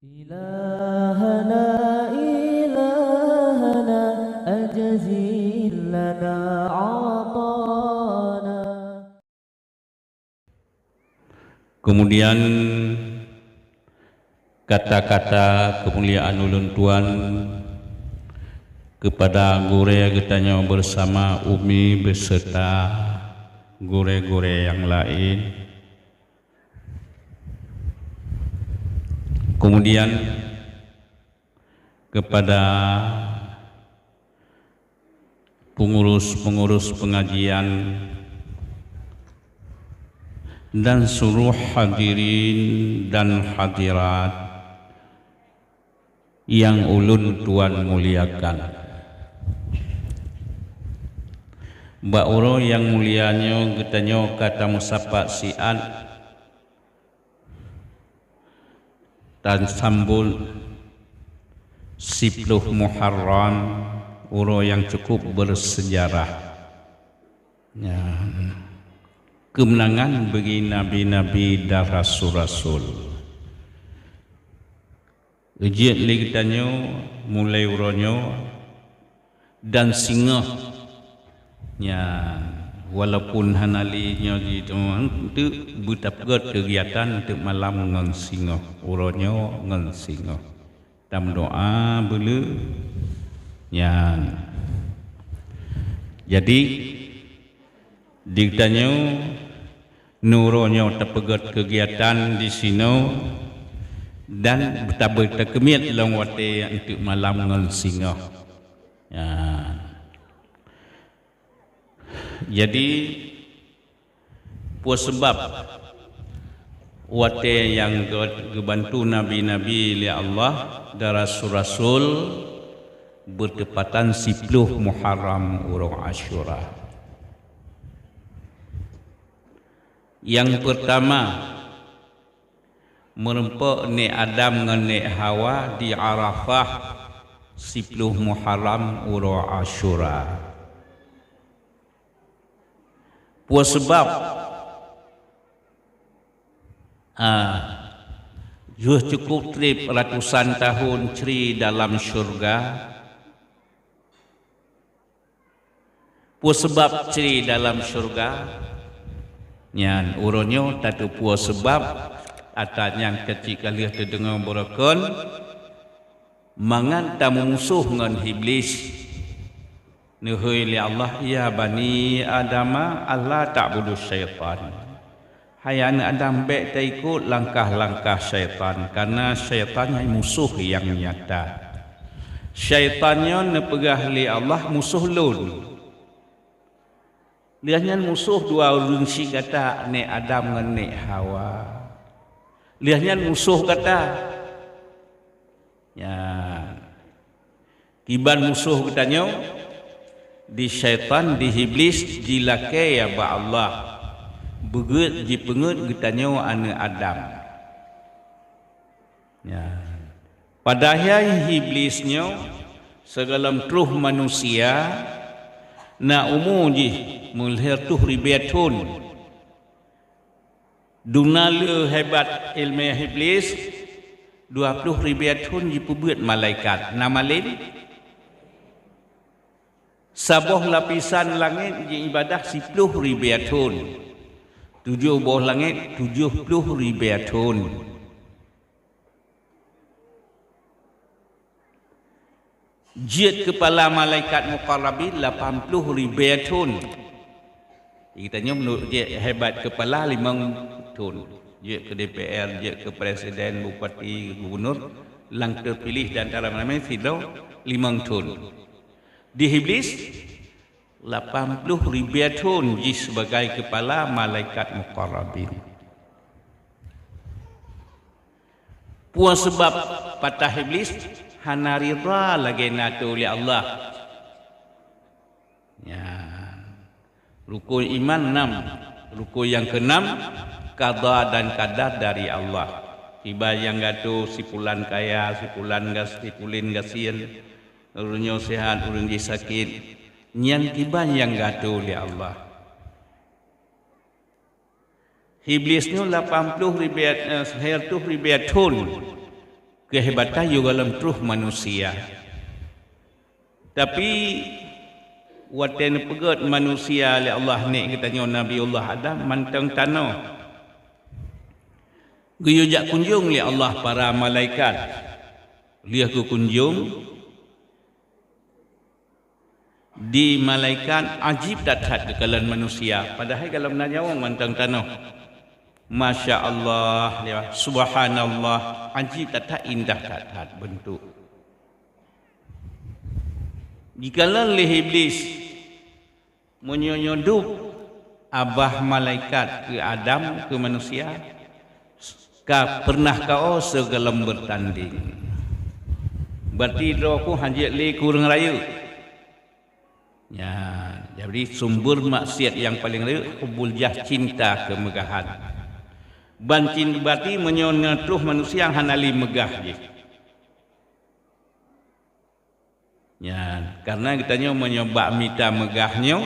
إلهنا إلهنا أجزل لنا عطانا. Kemudian kata-kata kemuliaan ulun tuan kepada gure getanya bersama Umi beserta gure-gure yang lain. Kemudian kepada pengurus-pengurus pengajian dan seluruh hadirin dan hadirat yang ulun tuan muliakan. Mbak Uro yang mulianya getanyo kata musapa siat dan sambul 10 Muharram, Uro yang cukup bersejarah. Ya. Kemenangan bagi nabi-nabi dan rasul-rasul. Ujian ligitanyo mulai uronyo dan singa. Ya, walaupun hanalinya gitu untuk betapgat kegiatan untuk malam ngan singa, uronyo ngan singa. Tam doa belu. Ya. Jadi ditanyo nuronyo tepegat kegiatan di sini dan betapa kemiat long wate untuk malam ngal singa. Ya. Jadi puas sebab wate yang gebantu nabi-nabi li Allah dan rasul-rasul bertepatan 10 Muharram urang Asyura. Yang pertama merempak ni Adam dengan ni Hawa di Arafah 10 Muharram urang Asyura. Puas sebab cukup trip ratusan tahun ceri dalam syurga. Puas sebab ceri dalam syurga nyan uronyo tatu puas sebab atanya kecil kali terdengar berakon mangan tamu musuh ngan iblis nuhai li Allah ya bani adama Allah ta'budu syaitan. Hai anak Adam baik tak ikut langkah-langkah syaitan karena syaitan yang musuh yang nyata. Syaitannya nepegah li Allah musuh lun. Lihatnya musuh dua orang si kata ni Adam dengan ni Hawa. Lihatnya musuh kata ya kiban musuh katanya di syaitan di iblis di lakai ya ba Allah begut di pengut katanya anak Adam. Ya. Padahal iblisnya segala makhluk manusia na umuji mulhir tuh ribiatun dunal hebat ilmu iblis 20 ribiatun dipubuat malaikat nama lain sabuh lapisan langit di ibadah 10 ribiatun 7 bawah langit 70 ribiatun. Jid kepala malaikat muqarrabin 80 ribiatun. Kitanya menurut dia hebat kepala 5 tun. Jid ke DPR, jid ke presiden, bupati, gubernur, lang terpilih dan antara mana sidau 5 tun. Di iblis 80 ribiatun jid sebagai kepala malaikat muqarrabin. Puas sebab patah iblis hana ridha lagi natu li Allah. Ya. Rukun iman 6. Rukun yang ke-6 qada dan qadar dari Allah. Tiba yang gatu sipulan kaya, sipulan gas, sipulin gasian, urunyo sehat, urun sakit. Nyan tiba yang gatu li Allah. Iblisnya 80 ribiat ton kehebatan juga dalam terus manusia. Tapi watan pegat manusia oleh Allah ni katanya Nabiullah Adam mantang tanah. Guyujak kunjung oleh Allah para malaikat. Lihat ku kunjung di malaikat ajib dathat ke kalangan manusia. Padahal kalau menanyawang mantang tanah. Masya Allah, subhanallah, ajib dathat indah dathat bentuk. Jikalau oleh iblis menyonyodup abah malaikat ke Adam ke manusia, pernah kau segalam bertanding. Berarti rohku hajat li kurang raya. Ya, jadi sumber maksiat yang paling raya hubul jah cinta kemegahan. Bancin berarti menyonya terus manusia yang hanali megah je. Ya, karena kitanya menyobak mita megahnya,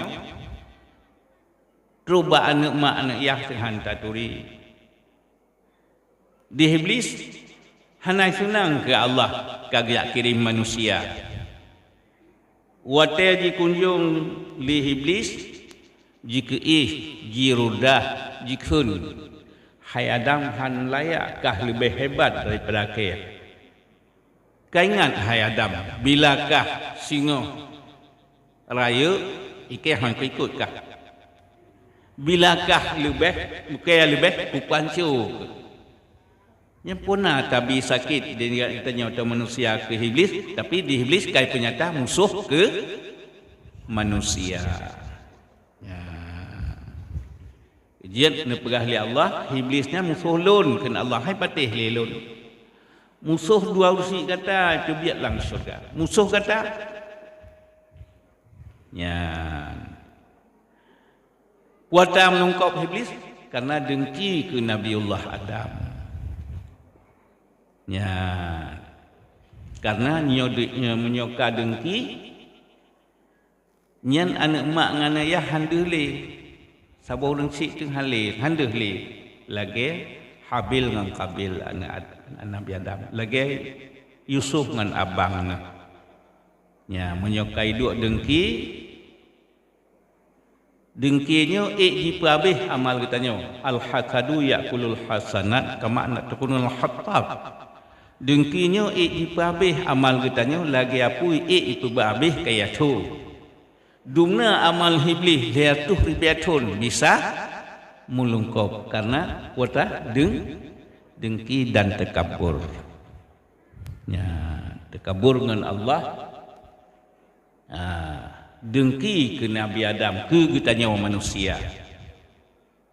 terubah anak mak anak yah sehantar turi. Di iblis hanai senang ke Allah kagak kirim manusia. Wate ji kunjung li iblis jika jirudah jikun hai Adam han layak kah lebih hebat daripada kaya. Kau ingat hai Adam, bilakah singa raya ikan hang ikut kah? Bilakah lebih kupancu? Yang punah tabi sakit dia tanya atau manusia ke iblis, tapi di iblis kai penyata musuh ke manusia. Ya. Jiat ne pegah li Allah, iblisnya musuh lun kan Allah hai patih li lun. Musuh dua usi kata itu biar lang syurga. Musuh kata ya. Puata menungkap iblis karena dengki ke Nabiullah Adam. Ya. Karena nyodiknya menyoka dengki nyan anak mak ngana ya handele. Sabau dengki tu handele lagi Habil dengan Qabil anak Nabi Adam. Lagi Yusuf dengan abangnya. Ya, menyokai dua dengki. Dengkinya ji habis amal katanya. Al-hasadu ya'kulul hasanat kama nak takunul hattab. Dengkinya ji habis amal katanya lagi apa itu habis kaya tu. Dumna amal iblis dia tu ribatun bisa mulungkop karena wata dengki dan tekabur. Ya, tekabur dengan Allah. Dengki ke Nabi Adam ke kitanya manusia.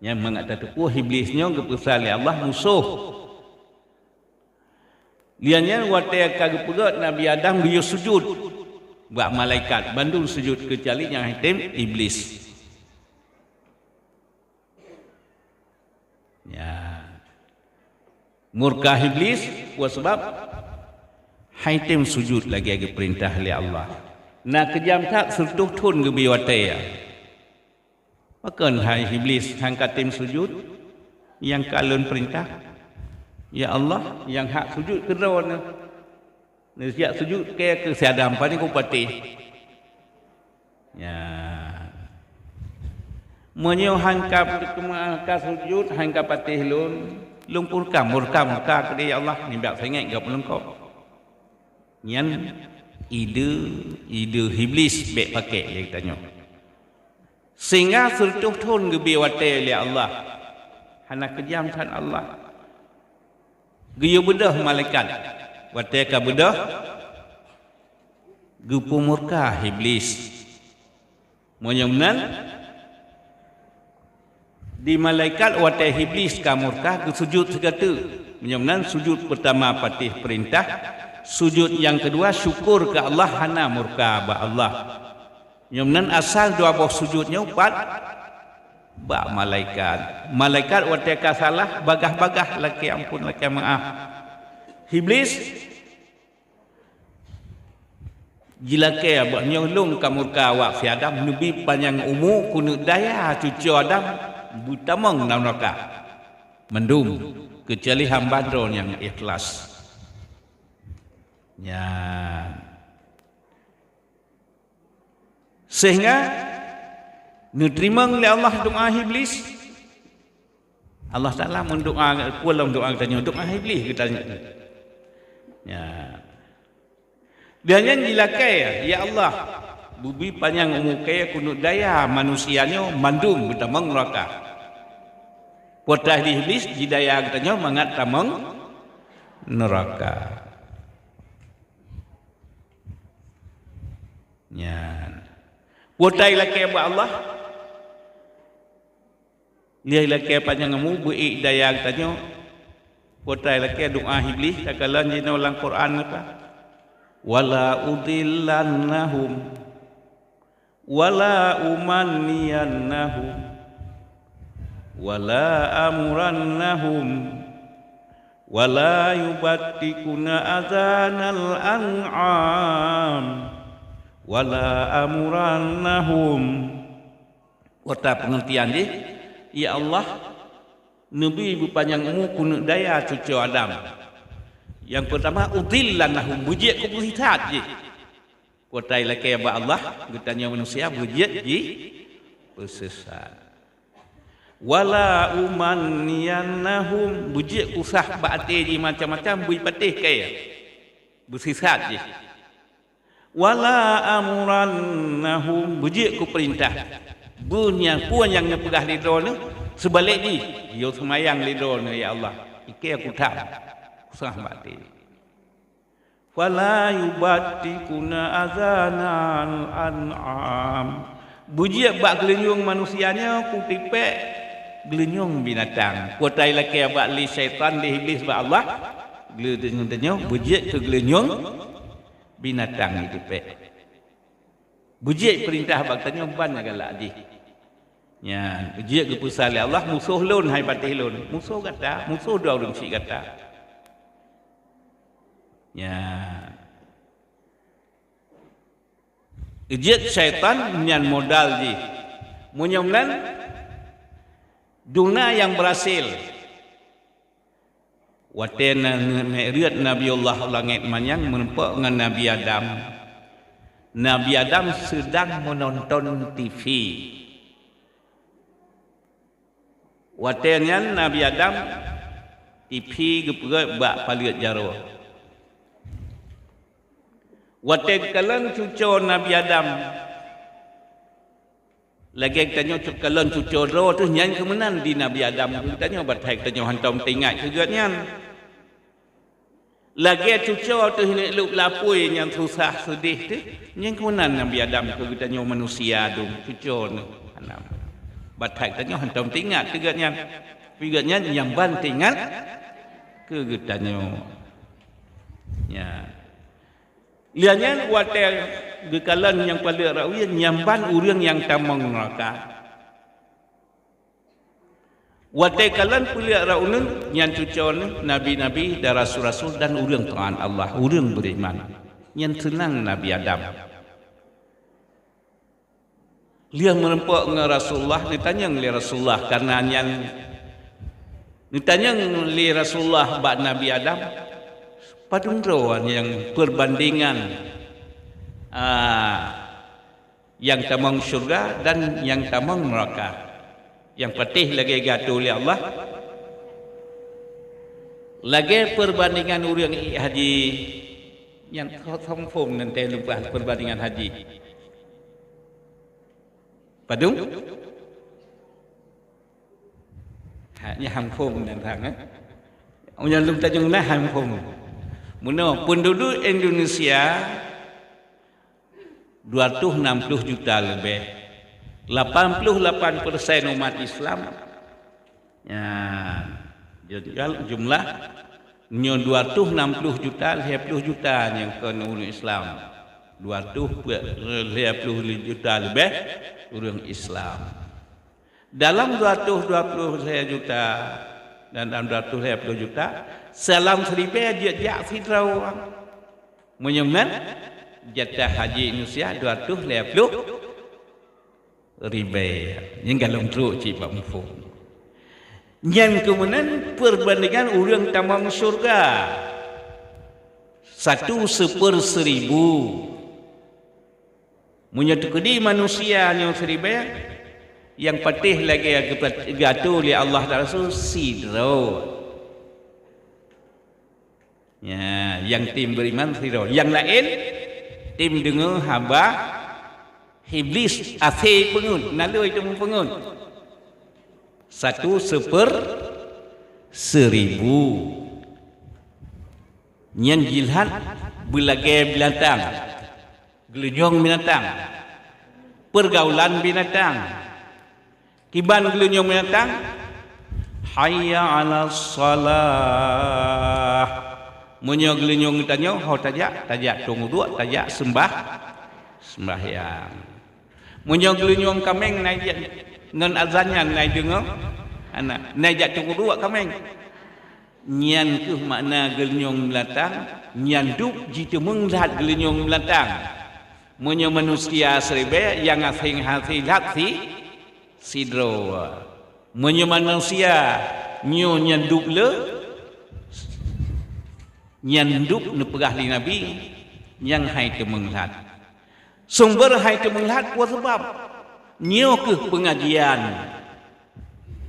Yang mengatakan iblisnya kepesali Allah musuh. Liannya wata kagak pegat Nabi Adam dia sujud. Buat malaikat bandul sujud kecuali yang hitam iblis. Ya. Murka iblis sebab haitim sujud lagi perintah oleh Allah. Nak kejam tak sertuh tun ke biwataya. Makan hai iblis hangkatim sujud yang kalun perintah. Ya Allah yang hak sujud keron. Siap sujud ke seadam pani ku pati. Ya. Menyo hangkap ke sujud hangkap patih lun purka murka ke dia Allah ni bak sangat gap lengkap. Nyan ide iblis bek pakai dia tanya. Sehingga sertuh tun ge biwate li Allah. Hana kejam san Allah. Geyo bedah malaikat. Wate ka bedah gupu murka iblis. Monyonan di malaikat wate iblis ka murka ke sujud segatu. Monyonan sujud pertama patih perintah, sujud yang kedua syukur ke Allah hana murka ba Allah. Monyonan asal dua buah sujudnya empat ba malaikat. Malaikat wate ka salah bagah-bagah laki ampun laki maaf. Iblis jilake abak nyolong kamurka awak si Adam lebih panjang umur kuno daya cucu Adam butamang neraka mendum kecuali hamba yang ikhlas. Ya. Sehingga diterima oleh Allah doa iblis. Allah Taala mendoa pulang doa katanya doa iblis katanya. Ya. Dia yang dilakai ya Allah bubi panjang umur kaya kunut daya manusianya mandum bertamang neraka. Potah di iblis di daya katanya mangat tamang neraka. Ya. Potai lakai buat Allah. Dia lakai panjang umur bui daya katanya. Potai lakai doa iblis takalan jina ulang Quran apa? Wala udillannahum wala umanniyannahum wala amurannahum wala yubattikuna adhanal an'am wala amurannahum. Kata pengertian dia, ya Allah Nabi ibu panjang umur kunut daya cucu Adam. Yang pertama udillannahum bujik ku berhitat je. Kuatai lakai ba Allah getanya manusia bujik je bersesat. Wala umanniyannahum bujik usah baate je macam-macam bui patih kaya. Bersesat je. Wala amurannahum bujik ku perintah. Bunya puan yang nepegah lido ni sebalik ni yo semayang lido ni ya Allah. Iki aku tak usah mati. Fala yubattikuna azanal an'am. Bujia bak gelenyung manusianya ku tipek gelenyung binatang. Kuatai laki bak li syaitan li iblis bak Allah. Gelenyung bujia ke gelenyung binatang ni tipek. Bujia perintah bak tanya ban galak di. Ya, bujia ke pusat Allah musuh lun hai patih lun. Musuh kata, musuh dua orang si kata. Ya. Ijat syaitan menyan modal ji. Munyamlan dunia yang berhasil. Watena meriat Nabiullah langit manyang menempak dengan Nabi Adam. Nabi Adam sedang menonton TV. Watenya Nabi Adam TV geperat bak paliat jaro. Watek kalan cucu Nabi Adam. Lagi tanya kalan cucu roh tu nyan kemenan di Nabi Adam. Tanya batai tanya hantam tingat kegatnya. Lagi cucu tu ini lup lapui yang susah sedih tu nyan kemenan Nabi Adam tu tanya manusia tu cucu tu. Batai tanya hantam tingat kegatnya. Kegatnya yang ban tingat kegatnya. Ya. Liannya water gekalan yang pada rawian nyamban urang yang tamang neraka. Water kalan pulia raunun yang cucon nabi-nabi dan rasul-rasul dan urang Tuhan Allah, urang beriman. Yang senang Nabi Adam. Liang merempak dengan Rasulullah ditanya oleh Rasulullah karena yang ditanya oleh Rasulullah bab Nabi Adam. Padundrawan yang perbandingan yang tamang syurga dan yang tamang neraka. Yang patih lagi gatuh oleh Allah. Lagi perbandingan orang haji yang thong nanti lupa perbandingan haji. Padung? Hanya hamfong dan thang. Yang lupa tajunglah hamfong. Mula penduduk Indonesia 260 juta lebih. 88% umat Islam. Ya, jumlah 260 juta, 50 juta yang ke orang Islam. 250 juta lebih orang Islam. Dalam 220 juta dan dalam 250 juta salam seribu jejak fitrah orang. Menyemnan jatah haji Indonesia 250 ribu. Yang galung teruk cik Pak Mufung. Yang kemudian perbandingan orang tamang syurga 1/1000. Munyo tukedi manusia nyo 1000 yang patih lagi gato oleh Allah dan Rasul sidro. Ya, yang tim beriman sidro. Yang lain tim dengar hamba iblis asih pengun, nalui itu pengun. 1/1000. Nyan jilhat belagai binatang, gelunyong binatang, pergaulan binatang. Kiban gelunyong binatang, hayya 'alas salah. Munyo gelunyong tanyo ho tajak tunggu dua tajak sembahyang. Munyo gelunyong kameng naik ngan azannya naik dengar anak naik tunggu dua kameng. Nyan ke makna gelenyong melatang, nyan duk jitu menglat gelenyong melatang. Munyo manusia serbe yang asing hasilat sidro. Munyo manusia nyo nyan duk le, nyan duk ne pegah li Nabi yang hai tu menglat. Sumber hai tu menglat kuat sebab nyo ke pengajian.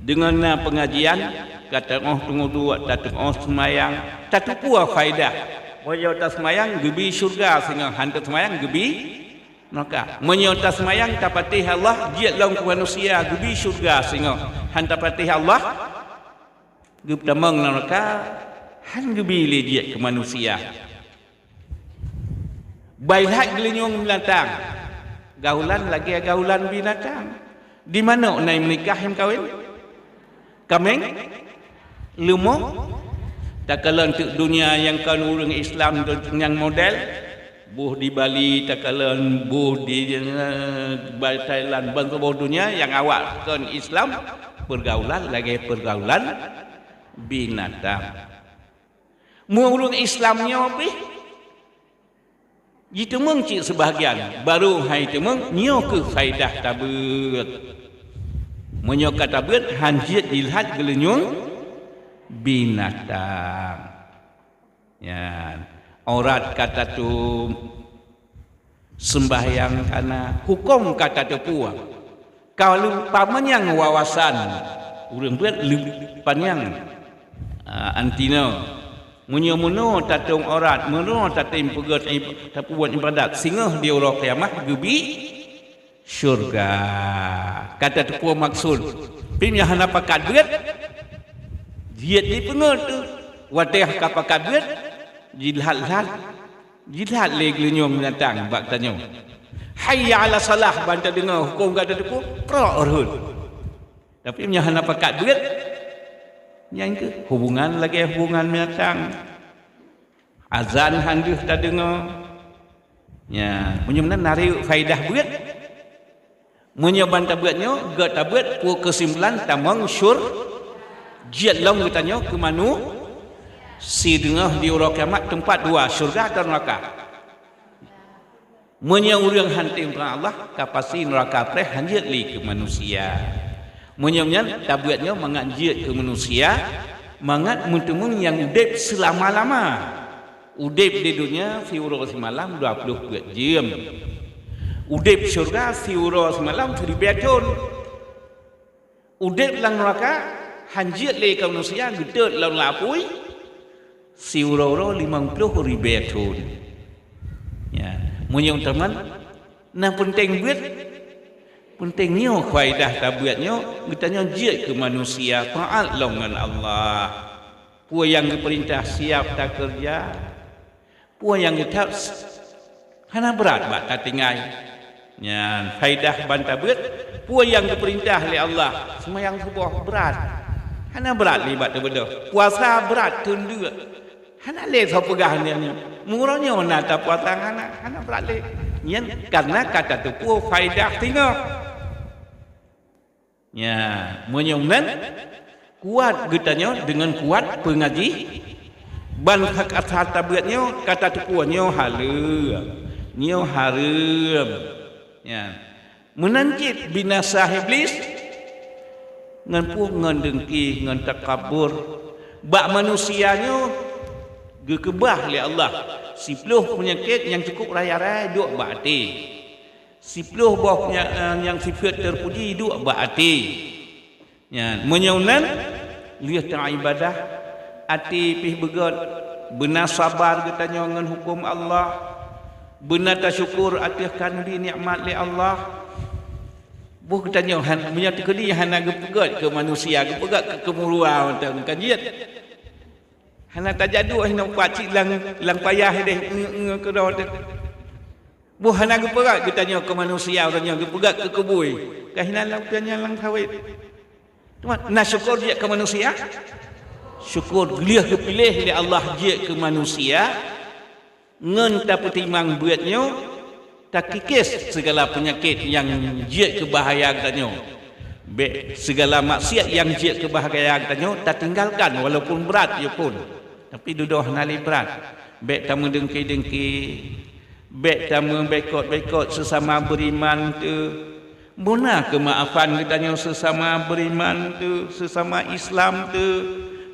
Dengan pengajian kata tunggu dua tak semayang tak pua faedah. Moyo tak semayang gebi syurga sehingga hantar semayang gebi neraka. Moyo tak semayang tak patih Allah jiat laung ke manusia gebi syurga sehingga hantar patih Allah gebi damang neraka han gebi le jiat ke manusia. Baiklah gelenyong binatang. Gaulan lagi gaulan binatang. Di mana nai menikah yang kawin? Kameng lumo tak kala untuk dunia yang kan orang Islam yang model buh di Bali tak kala buh di Thailand bangsa dunia yang awak kan Islam pergaulan lagi pergaulan binatang. Mu orang Islamnya apa? Itu mengcik sebahagian baru hai temeng nyo ke faedah tabut. Menyo kata bet hanjit dilihat gelenyong binatang. Ya, aurat kata tu sembahyang karena hukum kata tu puang. Kalau pamanyang wawasan urang bet panjang antino. Munyo tatung aurat, muno tatim pegat tapuan ibadat singah di orang kiamat gebi syurga. Kata tu puan maksud pimnya hana pakat berat diet di pengut tu watih ka pakat berat jilhat le gelenyong binatang bak tanyo hayya 'ala salah banta dengar hukum kata tu pro urut tapi pimnya hana pakat berat yang ke hubungan lagi hubungan binatang azan handuh tak dengar ya menyemnan nari faedah berat. Menyoban tabutnya, gak tabut, pu kesimpulan tamang syur, jiat long katanya ke manu, si dengah di orang kiamat tempat dua syurga atau neraka. Menyang hantim perang Allah, kapasi neraka preh hanjit li ke manusia. Menyangnya tabutnya menganjit ke manusia, mangat muntumun yang udip selama-lama. Udip di dunia, fiuro semalam 24 jam. Udip syurga siuro semalam 1000 tahun. Udip lang neraka hanjit le ka manusia gedut lang lapui siuro 50.000 tahun. Ya, munyong teman nah penting buat pentingnya faedah tabiatnya kitanya jit ke manusia taat dengan Allah. Puan yang diperintah siap tak kerja. Puan yang kita hana berat bak tak tinggal. Ya, faedah bantabut puan yang diperintah oleh Allah semayang subuh berat. Hana berat libat betul. Puasa berat tundu. Hana le so pegah dia ni. Murahnya mana tak puasa hana berat le. Yan karena kata tu puan faedah tinggal. Ya, menyongnan kuat getanya dengan kuat pengaji. Ban hak atas tabiatnya kata tu puannya nyo haram. Ya, menancit binasa iblis ngan pu ngan dengki ngan takabur bak manusianya gekebah oleh Allah 10 penyakit yang cukup raya-raya duk berarti. 10 buah yang sifat terpuji duk berarti. Ya, menyaunan lihat tang ibadah ati pih begot benar sabar katanya dengan hukum Allah, benar tasyukur atas kandi nikmat li Allah. Buh katanya han menyatu kedi hana gepegat ke manusia, gepegat ke kemurua tang kajiat. Hana tajadu hina pacik lang payah deh ke dah. Bu hana gepegat katanya ke manusia, katanya gepegat ke kebui. Kahina lang katanya lang kawit. Tuan nak syukur dia ke manusia? Syukur dia kepilih oleh Allah dia ke manusia. Ngen tak pertimang buatnya, tak kikis segala penyakit yang dia ke bahaya katanya. Segala maksiat yang dia ke bahaya katanya tak tinggalkan walaupun berat dia pun. Tapi duduh nali berat. Bek tamu dengki-dengki, bek tamu bekot-bekot sesama beriman tu. Mana kemaafan katanya sesama beriman tu, sesama Islam tu.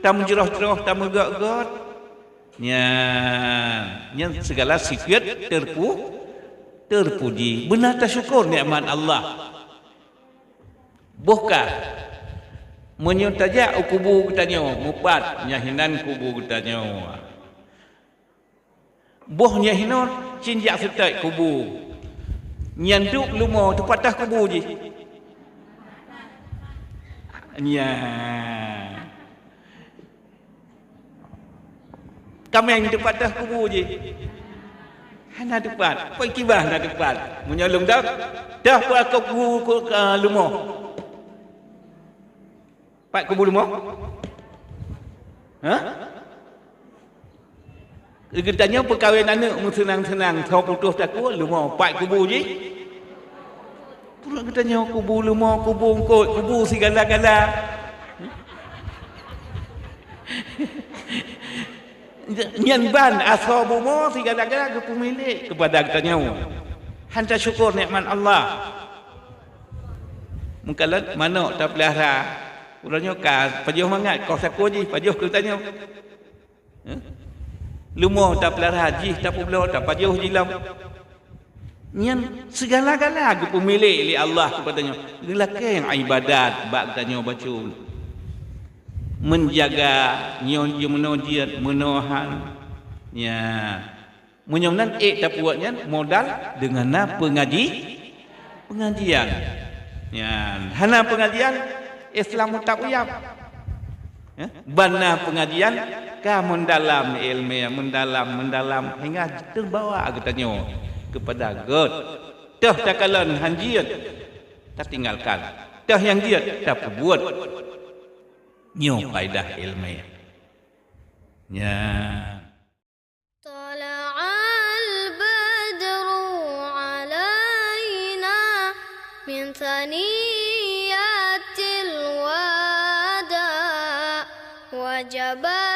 Tamu jerah-jerah, tamu gak-gak. Nya segala sifat terpuji. Benar tak syukur nikmat Allah. Bukan menyuntajak kubu katanya mupat nyahinan kubu katanya. Boh nyahinan cinjak setai kubu. Nyanduk lumo tu patah kubu je. Nya kami yang patah kubu je. Hana depan, kau kibah nak depan. Menyolong dah pun aku kubu lumo. Pak kubu lumo? Ha? Katanya perkahwin anak senang-senang, kau putus takut lumo, pak kubu je. Pula katanya kubu lumo, kubu engkau, kubu segala-gala. Nyan ban ashabu mo segala-gala ke pemilik kepada katanya. Hanta syukur nikmat Allah. Mungkalat mana tak pelihara. Urangnya ka pajuh mangat kau saku je pajuh ke tanya. Lumo tak pelihara haji tak pula tak pajuh jilam. Nyan segala-gala ke pemilik li Allah kepadanya. Gelakkan ibadat bak tanya baca. Menjaga nyon menodiat menohan ya menyomnan tak buatnya modal dengan pengajian ya hana pengajian Islam tak uyap ya bana pengajian ka mendalam ilmu mendalam hingga terbawa katanya kepada God dah takalan hanjiat tak tinggalkan dah yang dia tak buat nyo faedah ilmiah. Ya. Tala'al badru alaina min thaniyatil wada wajaba